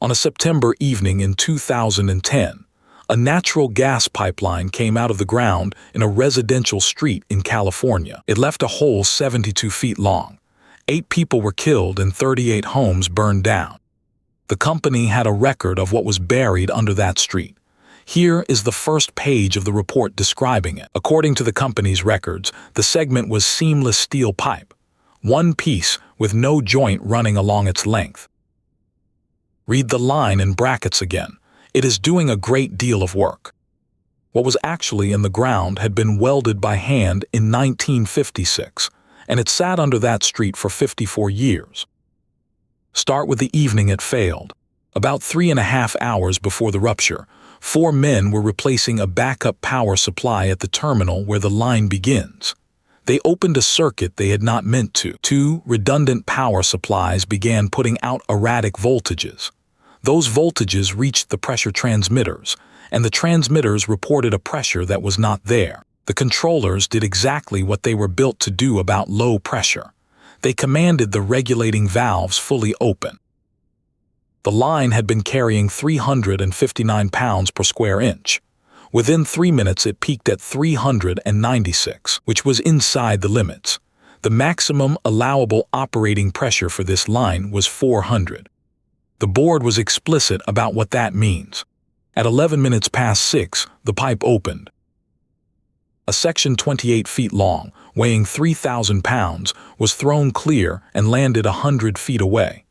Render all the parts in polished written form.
On a September evening in 2010, a natural gas pipeline came out of the ground in a residential street in California. It left a hole 72 feet long. 8 people were killed and 38 homes burned down. The company had a record of what was buried under that street. Here is the first page of the report describing it. According to the company's records, the segment was seamless steel pipe, one piece with no joint running along its length. Read the line in brackets again. It is doing a great deal of work. What was actually in the ground had been welded by hand in 1956, and it sat under that street for 54 years. Start with the evening it failed. About 3.5 hours before the rupture, 4 men were replacing a backup power supply at the terminal where the line begins. They opened a circuit they had not meant to. 2 redundant power supplies began putting out erratic voltages. Those voltages reached the pressure transmitters, and the transmitters reported a pressure that was not there. The controllers did exactly what they were built to do about low pressure. They commanded the regulating valves fully open. The line had been carrying 359 pounds per square inch. Within 3 minutes it peaked at 396, which was inside the limits. The maximum allowable operating pressure for this line was 400. The board was explicit about what that means. At 11 minutes past 6, the pipe opened. A section 28 feet long, weighing 3,000 pounds, was thrown clear and landed 100 feet away.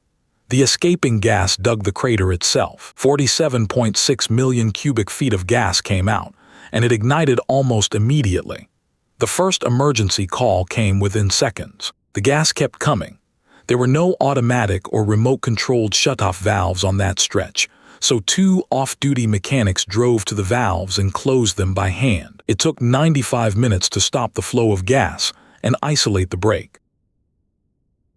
The escaping gas dug the crater itself. 47.6 million cubic feet of gas came out, and it ignited almost immediately. The first emergency call came within seconds. The gas kept coming. There were no automatic or remote-controlled shutoff valves on that stretch, so 2 off-duty mechanics drove to the valves and closed them by hand. It took 95 minutes to stop the flow of gas and isolate the break.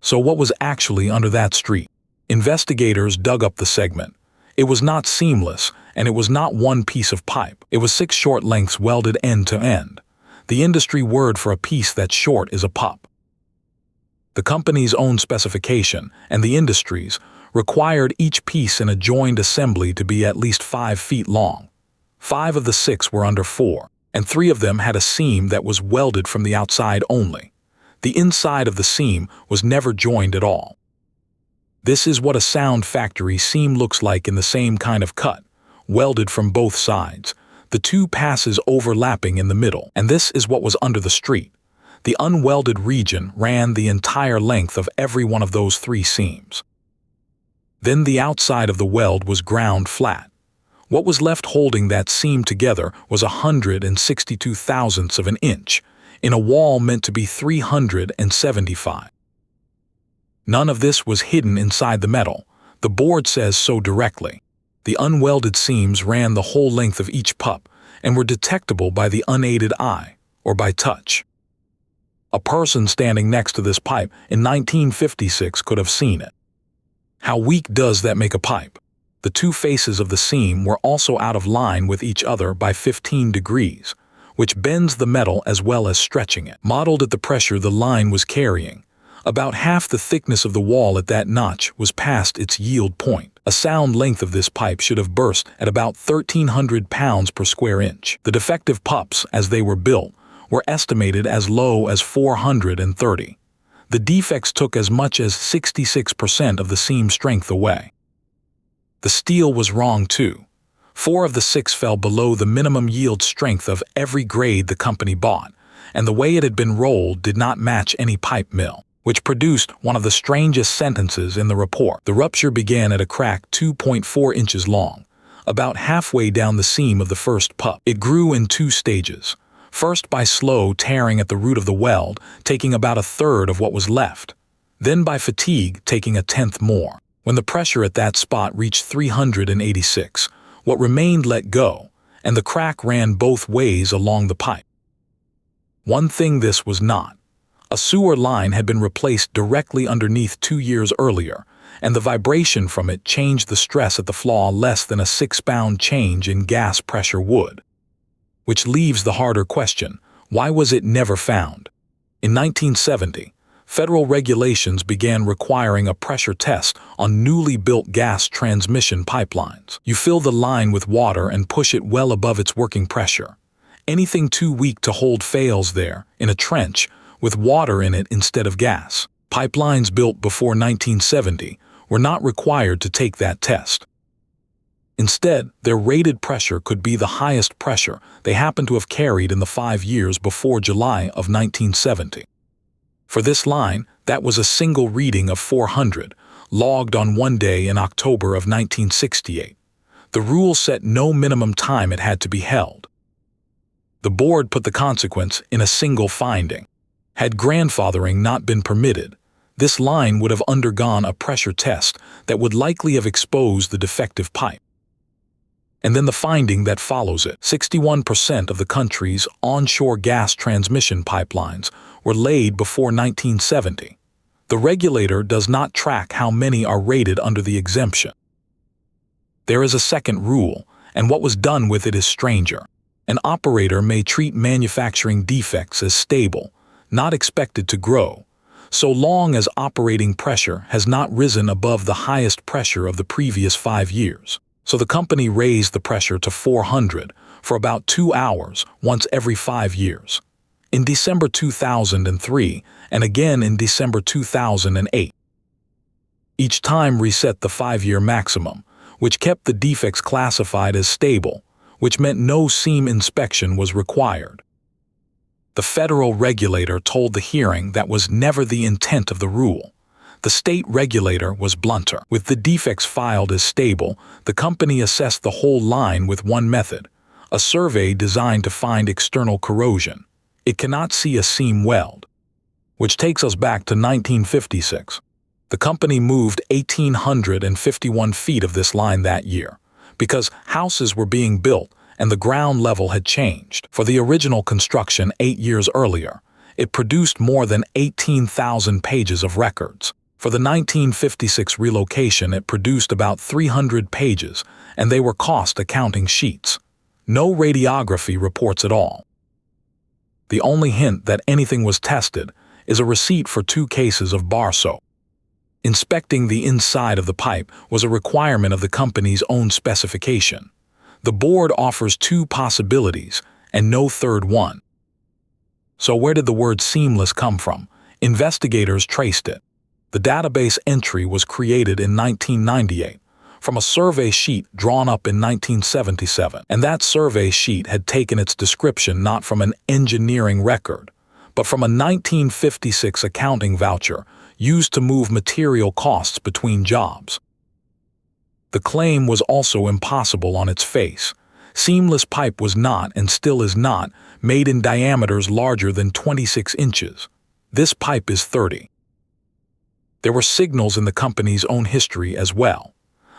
So what was actually under that street? Investigators dug up the segment. It was not seamless, and it was not one piece of pipe. It was 6 short lengths welded end to end. The industry word for a piece that's short is a pup. The company's own specification, and the industry's, required each piece in a joined assembly to be at least 5 feet long. 5 of the 6 were under 4, and 3 of them had a seam that was welded from the outside only. The inside of the seam was never joined at all. This is what a sound factory seam looks like in the same kind of cut, welded from both sides, the 2 passes overlapping in the middle, and this is what was under the street. The unwelded region ran the entire length of every one of those 3 seams. Then the outside of the weld was ground flat. What was left holding that seam together was 162 thousandths of an inch, in a wall meant to be 375. None of this was hidden inside the metal. The board says so directly. The unwelded seams ran the whole length of each pup and were detectable by the unaided eye or by touch. A person standing next to this pipe in 1956 could have seen it. How weak does that make a pipe? The 2 faces of the seam were also out of line with each other by 15 degrees, which bends the metal as well as stretching it. Modeled at the pressure the line was carrying, about half the thickness of the wall at that notch was past its yield point. A sound length of this pipe should have burst at about 1,300 pounds per square inch. The defective pups, as they were built, were estimated as low as 430. The defects took as much as 66% of the seam strength away. The steel was wrong too. 4 of the 6 fell below the minimum yield strength of every grade the company bought, and the way it had been rolled did not match any pipe mill, which produced one of the strangest sentences in the report. The rupture began at a crack 2.4 inches long, about halfway down the seam of the first pup. It grew in 2 stages. First by slow tearing at the root of the weld, taking about 1/3 of what was left. Then by fatigue, taking 1/10 more. When the pressure at that spot reached 386, what remained let go, and the crack ran both ways along the pipe. One thing this was not. A sewer line had been replaced directly underneath 2 years earlier, and the vibration from it changed the stress at the flaw less than a 6-pound change in gas pressure would. Which leaves the harder question, why was it never found? In 1970, federal regulations began requiring a pressure test on newly built gas transmission pipelines. You fill the line with water and push it well above its working pressure. Anything too weak to hold fails there, in a trench, with water in it instead of gas. Pipelines built before 1970 were not required to take that test. Instead, their rated pressure could be the highest pressure they happened to have carried in the 5 years before July of 1970. For this line, that was a single reading of 400, logged on one day in October of 1968. The rule set no minimum time it had to be held. The board put the consequence in a single finding. Had grandfathering not been permitted, this line would have undergone a pressure test that would likely have exposed the defective pipe. And then the finding that follows it. 61% of the country's onshore gas transmission pipelines were laid before 1970. The regulator does not track how many are rated under the exemption. There is a second rule, and what was done with it is stranger. An operator may treat manufacturing defects as stable, not expected to grow, so long as operating pressure has not risen above the highest pressure of the previous 5 years. So the company raised the pressure to 400 for about 2 hours once every 5 years. In December 2003 and again in December 2008. Each time reset the 5-year maximum, which kept the defects classified as stable, which meant no seam inspection was required. The federal regulator told the hearing that was never the intent of the rule. The state regulator was blunter. With the defects filed as stable, the company assessed the whole line with one method, a survey designed to find external corrosion. It cannot see a seam weld. Which takes us back to 1956. The company moved 1,851 feet of this line that year, because houses were being built and the ground level had changed. For the original construction 8 years earlier, it produced more than 18,000 pages of records. For the 1956 relocation, it produced about 300 pages, and they were cost accounting sheets. No radiography reports at all. The only hint that anything was tested is a receipt for 2 cases of bar soap. Inspecting the inside of the pipe was a requirement of the company's own specification. The board offers 2 possibilities and no third one. So where did the word seamless come from? Investigators traced it. The database entry was created in 1998 from a survey sheet drawn up in 1977, and that survey sheet had taken its description not from an engineering record, but from a 1956 accounting voucher used to move material costs between jobs. The claim was also impossible on its face. Seamless pipe was not, and still is not, made in diameters larger than 26 inches. This pipe is 30. There were signals in the company's own history as well.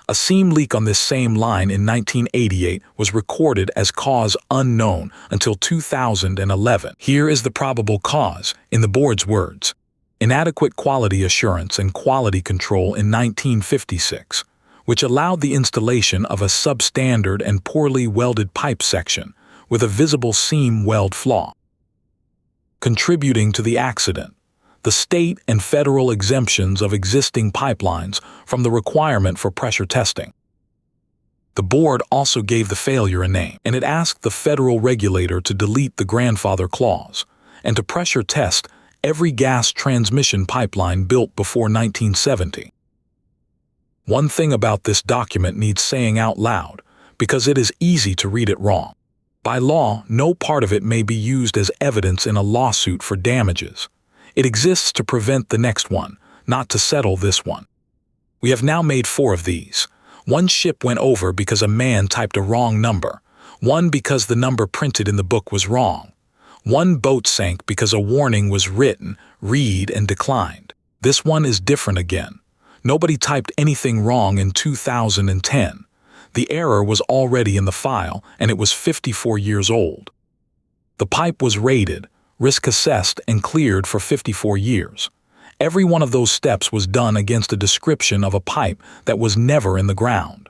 A seam leak on this same line in 1988 was recorded as cause unknown until 2011. Here is the probable cause, in the board's words. Inadequate quality assurance and quality control in 1956, which allowed the installation of a substandard and poorly welded pipe section with a visible seam weld flaw. Contributing to the accident, the state and federal exemptions of existing pipelines from the requirement for pressure testing. The board also gave the failure a name, and it asked the federal regulator to delete the grandfather clause and to pressure test every gas transmission pipeline built before 1970. One thing about this document needs saying out loud, because it is easy to read it wrong. By law, no part of it may be used as evidence in a lawsuit for damages. It exists to prevent the next one, not to settle this one. We have now made 4 of these. One ship went over because a man typed a wrong number. One because the number printed in the book was wrong. One boat sank because a warning was written, read, and declined. This one is different again. Nobody typed anything wrong in 2010. The error was already in the file, and it was 54 years old. The pipe was rated, risk assessed, and cleared for 54 years. Every one of those steps was done against a description of a pipe that was never in the ground.